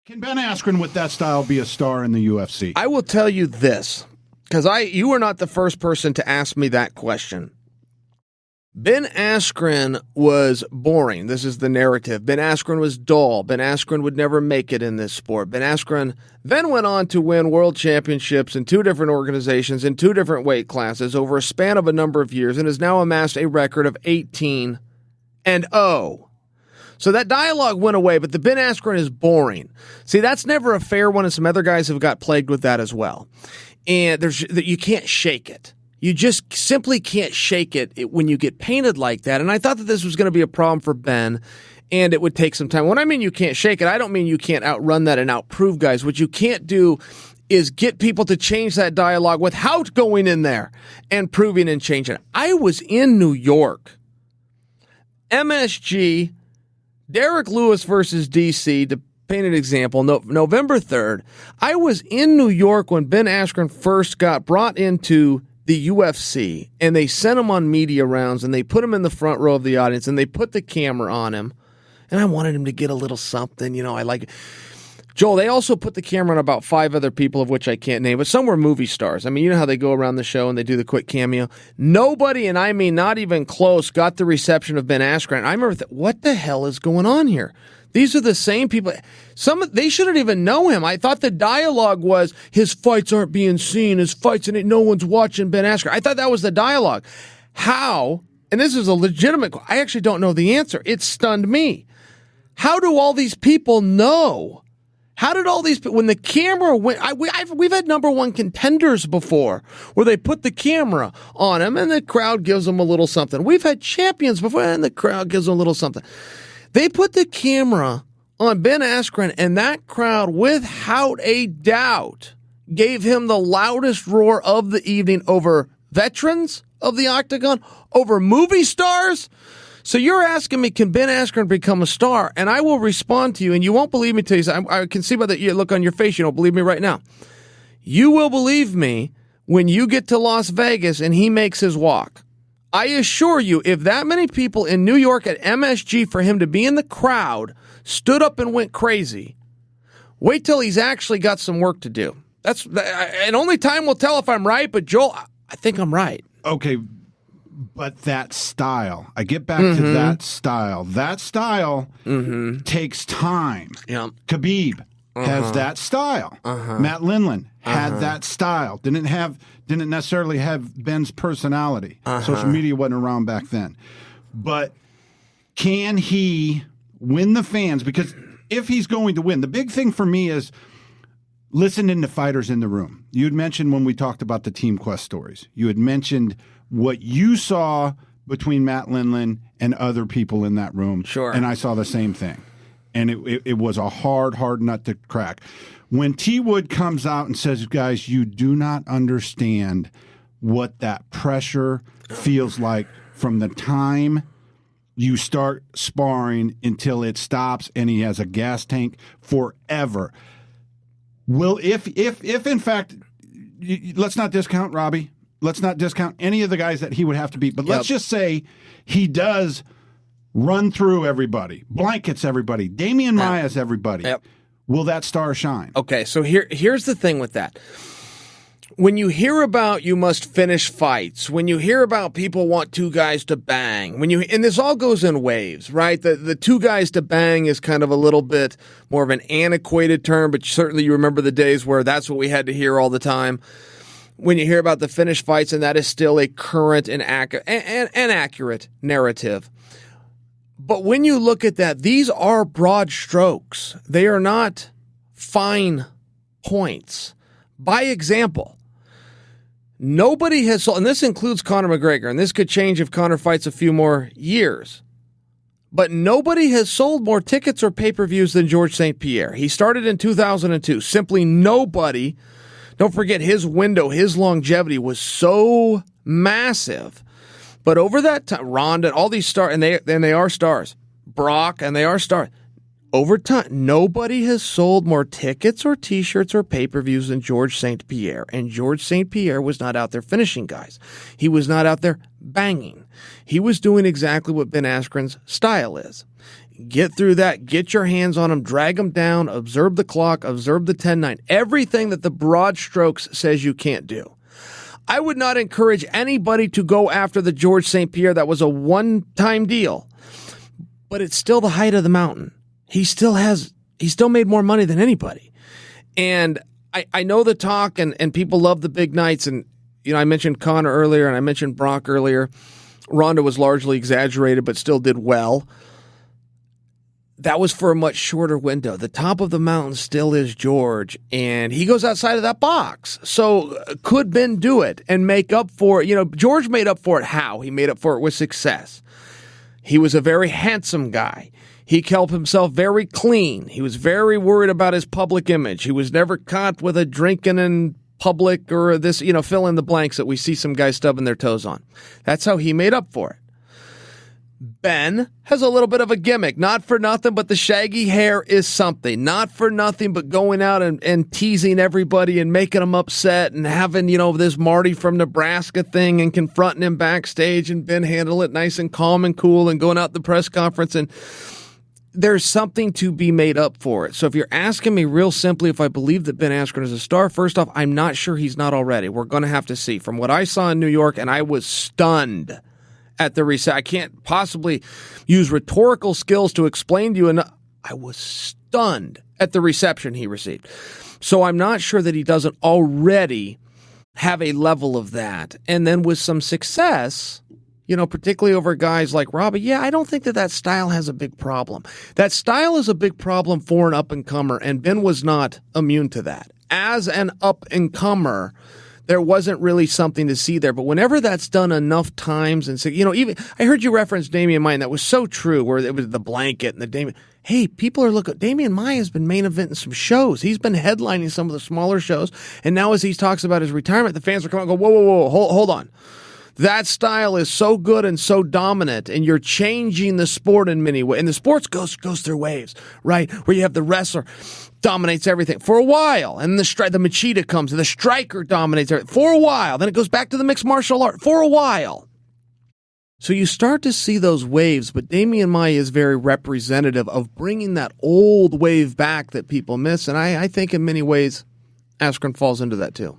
Can Ben Askren with that style be a star in the UFC? I will tell you this, because you were not the first person to ask me that question. Ben Askren was boring. This is the narrative. Ben Askren was dull. Ben Askren would never make it in this sport. Ben Askren then went on to win world championships in 2 different organizations in 2 different weight classes over a span of a number of years and has now amassed a record of 18-0. So that dialogue went away, but the Ben Askren is boring. See, that's never a fair one, and some other guys have got plagued with that as well. And you can't shake it. You just simply can't shake it when you get painted like that. And I thought that this was going to be a problem for Ben, and it would take some time. When I mean you can't shake it, I don't mean you can't outrun that and outprove guys. What you can't do is get people to change that dialogue without going in there and proving and changing it. I was in New York. MSG, Derek Lewis versus DC, to paint an example, November 3rd. I was in New York when Ben Askren first got brought into the UFC, and they sent him on media rounds, and they put him in the front row of the audience, and they put the camera on him, and I wanted him to get a little something, I like it. Joel, they also put the camera on about 5 other people, of which I can't name, but some were movie stars. I mean, you know how they go around the show and they do the quick cameo? Nobody, and I mean not even close, got the reception of Ben Askren. I remember, what the hell is going on here? These are the same people. They shouldn't even know him. I thought the dialogue was, his fights aren't being seen, his fights, and no one's watching Ben Askren. I thought that was the dialogue. How, and this is a legitimate, I actually don't know the answer. It stunned me. How do all these people know? How did all these people, when the camera went, we've had number 1 contenders before where they put the camera on him and the crowd gives them a little something. We've had champions before and the crowd gives them a little something. They put the camera on Ben Askren, and that crowd, without a doubt, gave him the loudest roar of the evening over veterans of the Octagon, over movie stars. So you're asking me, can Ben Askren become a star? And I will respond to you, and you won't believe me till you say, I can see by the look on your face, you don't believe me right now. You will believe me when you get to Las Vegas and he makes his walk. I assure you, if that many people in New York at MSG for him to be in the crowd stood up and went crazy, wait till he's actually got some work to do. And only time will tell if I'm right, but Joel, I think I'm right. Okay, but that style, I get back to that style. That style takes time. Yeah. Khabib has that style. Matt Lindland had that style. Didn't necessarily have Ben's personality. Social media wasn't around back then. But can he win the fans? Because if he's going to win, the big thing for me is listening to fighters in the room. You had mentioned when we talked about the Team Quest stories, you had mentioned what you saw between Matt Lindland and other people in that room. Sure. And I saw the same thing. And it was a hard nut to crack. When T. Wood comes out and says, guys, you do not understand what that pressure feels like from the time you start sparring until it stops and he has a gas tank forever. Well, if in fact, let's not discount Robbie. Let's not discount any of the guys that he would have to beat. But let's just say he does run through everybody, blankets everybody, Damian Maia's everybody. Yep. Will that star shine? Okay, so here's the thing with that. When you hear about you must finish fights, when you hear about people want 2 guys to bang, and this all goes in waves, right? The 2 guys to bang is kind of a little bit more of an antiquated term, but certainly you remember the days where that's what we had to hear all the time. When you hear about the finished fights, and that is still a current and accurate narrative. But when you look at that, these are broad strokes. They are not fine points. By example, nobody has sold, and this includes Conor McGregor, and this could change if Conor fights a few more years, but nobody has sold more tickets or pay-per-views than George St. Pierre. He started in 2002. Simply nobody. Don't forget his window, his longevity was so massive. But over that time, Ronda, all these stars, and they are stars. Brock, and they are stars. Over time, nobody has sold more tickets or T-shirts or pay-per-views than George St. Pierre. And George St. Pierre was not out there finishing guys. He was not out there banging. He was doing exactly what Ben Askren's style is. Get through that, get your hands on them, drag them down, observe the clock, observe the 10-9, everything that the broad strokes says you can't do. I would not encourage anybody to go after the George St. Pierre. That was a one-time deal, but it's still the height of the mountain. He still made more money than anybody. And I know the talk and people love the big nights. And, I mentioned Conor earlier and I mentioned Brock earlier. Ronda was largely exaggerated, but still did well. That was for a much shorter window. The top of the mountain still is George, and he goes outside of that box. So could Ben do it and make up for it? George made up for it how? He made up for it with success. He was a very handsome guy. He kept himself very clean. He was very worried about his public image. He was never caught with a drinking in public or this, fill in the blanks that we see some guys stubbing their toes on. That's how he made up for it. Ben has a little bit of a gimmick. Not for nothing, but the shaggy hair is something. Not for nothing, but going out and teasing everybody and making them upset and having, this Marty from Nebraska thing and confronting him backstage, and Ben handle it nice and calm and cool and going out the press conference. And there's something to be made up for it. So if you're asking me real simply if I believe that Ben Askren is a star, first off, I'm not sure he's not already. We're going to have to see. From what I saw in New York, and I was stunned at the reception. I can't possibly use rhetorical skills to explain to you, and I was stunned at the reception he received. So I'm not sure that he doesn't already have a level of that. And then with some success, particularly over guys like Robbie, I don't think that style has a big problem. That style is a big problem for an up-and-comer, and Ben was not immune to that. As an up-and-comer, there wasn't really something to see there. But whenever that's done enough times, and so, even I heard you reference Damian Maya, and that was so true, where it was the blanket and the Damian. Hey, people are looking. Damian Maya has been main eventing some shows. He's been headlining some of the smaller shows. And now as he talks about his retirement, the fans are coming and go, whoa, hold on. That style is so good and so dominant, and you're changing the sport in many ways. And the sports goes through waves, right? Where you have the wrestler dominates everything for a while, and the Machida comes, and the striker dominates everything for a while. Then it goes back to the mixed martial art for a while. So you start to see those waves, but Damian Maya is very representative of bringing that old wave back that people miss, and I think in many ways Askren falls into that too.